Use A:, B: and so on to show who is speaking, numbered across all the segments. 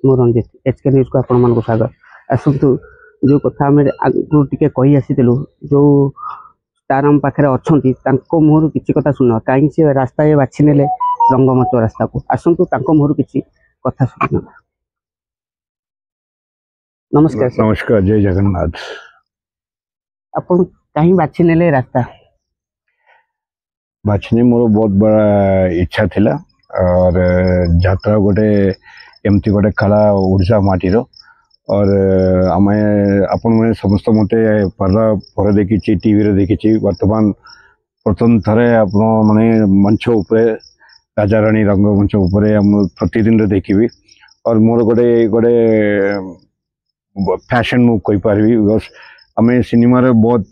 A: मु Ranjit HK news को आपण मन को स्वागत। आसतु जो कथा आम आगु टिके कही आसीलु जो स्टार आम पाखे अच्छा मुहर किसी कथा शुण कहीं से रास्ता ये बाछि नेले रंगमंच रास्ता को आसतु मुहर किसी कथा शुण। नमस्कार सर।
B: नमस्कार, जय जगन्नाथ।
A: अपन कहीं बाछि नेले रास्ता?
B: बाछने मोर बहुत बड़ा इच्छा थिला और यात्रा गोटे एमती गोटे कला ओडिशा माटीर और आमे आपण मैंने समस्त मते पर्दा पर देखी टीवी रे देखी वर्तमान प्रथम थरे आपण माने मंच उपरे राजा रानी रंगमंच उपरे हम प्रतिदिन रे देखिबी और मोर गोटे गोटे फैशन मु कहि पारबी बिकॉज़ आमे सिनेमा रे बहुत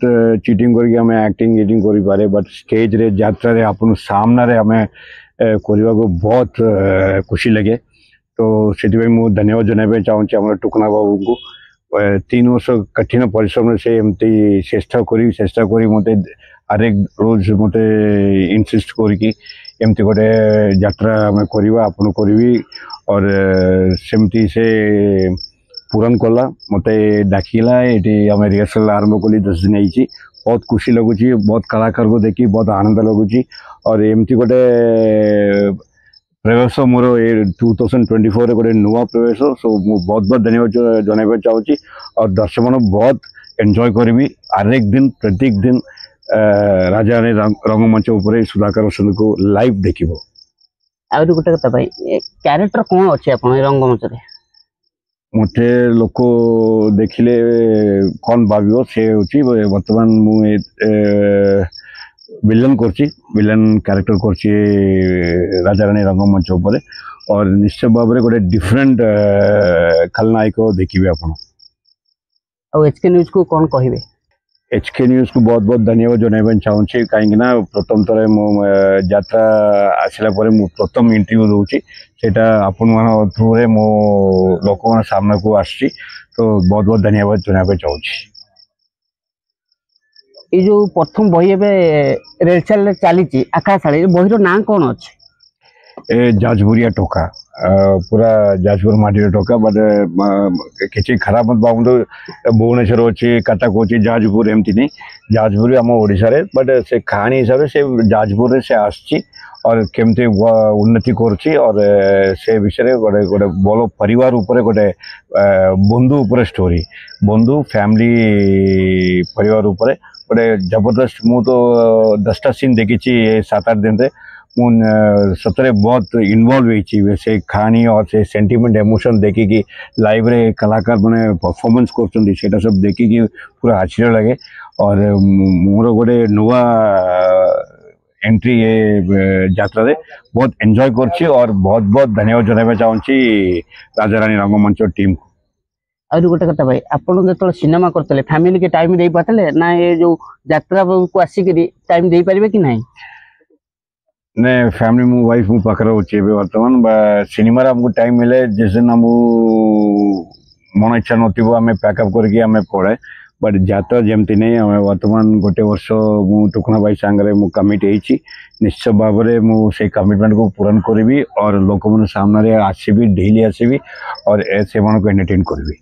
B: चीटिंग करके आमे एक्टिंग एडिटिंग करि पारे बट स्टेज रे यात्रा रे आपण सामना रे आमे करबा को बहुत खुशी लगे। तो से मु धन्यवाद जनाबे चाहूँगी आम टुकना बाबू को 3 वर्ष कठिन परिश्रम से एमती चेष्टा करी मते हरेक रोज मते इनसिस्ट करके एमती गोटे यात्रा आम करवा आपन करी और सेमती से पूरण कला मते डाकिला ये आम रिहर्सल आरंभ कली 10 दिन आई बहुत खुशी लगुच बहुत कलाकार को देखी बहुत आनंद लगुच और एमती गोटे प्रवेश मोर 2024 गोटे नुआ प्रवेश सो बहुत बहुत धन्यवाद जनवा चाहूँगी और दर्शक मान बहुत एंजॉय करी हरेक दिन प्रत्येक दिन राजा रानी रंगमंच उपर सुधाकर रोशन को लाइव देखिबो।
A: आ गोटे कथा भाई कैरेक्टर कौन अच्छे आप रंगमंच रे?
B: मते लोक देखिले कौन भाव से बर्तमान मुझे विलन विलन कैरेक्टर करछि राजा रानी रंगमंच उपर और निश्चय भाव में गोटे डिफरेंट खलनायक देखिए आपण।
A: एचके न्यूज को कौन कहिबे?
B: एचके न्यूज को बहुत बहुत धन्यवाद जनाइबा चाहूँगी कहीं प्रथम थर मो यात्रा आसला मु प्रथम इंटरव्यू दूसरी सेटा आपण मान थ्रू रे मो लोक मान सामना को आसी तो बहुत बहुत धन्यवाद जनाइबा चाहूँगी।
A: ये जो प्रथम बही रेलचल चली आकाशाड़ी बहीर ना कौन अच्छे?
B: ए जाजपुरिया टोका पूरा जाजपुर माटी टोका बट किसी खराब मत बाबू तो भुवनेश्वर अच्छी कटक अच्छी जाजपुर एमती नहीं जाजपुर आम ओडिशा रे बट से कहानी हिसाब से जाजपुर रे से आसी और केमती उन्नति करछि और से विषय गोटे गोटे बल परिवार उपरे गोटे बंधु उपरे स्टोरी बंधु फैमिली परिवार उपरे गोटे जबरदस्त मु तो 10टा सीन देखी 7-8 दिन रे सतरे बहुत इन्वॉल्व हो से कहानी और से सेंटिमेंट इमोशन देखी कि लाइव रे कलाकार मैंने परफॉर्मेंस कर सब देखी पूरा आश्चर्य लगे और मोर गोटे नुआ एंट्री ये यात्रा रे बहुत एंजॉय करछि और बहुत बहुत धन्यवाद जनाइबा चाहूँगी राजा रानी रंगमंच टीम को।
A: और गोटे कथा भाई आपन जो सिनेमा करते फैमिली के टाइम दे पाते ना ये जो यात्रा को आसिक टाइम दे पारे कि नहीं?
B: ने फैमिली मु वाइफ मु पाखरे अच्छे बर्तमान सिनेमा आमको टाइम मिले जिस दिन आम मन इच्छा नथिबो आमे पैकअप करके आमे पड़े बट यात्रा जमती नहीं आम बर्तमान गोटे वर्ष मु टुकना भाई सांगे मु कमिट होइछि निश्चय भाव में मु से कमिटमेंट को पूरण करी और लोक मन सामने आसबी डेली आसबी और से एंटरटेन करी।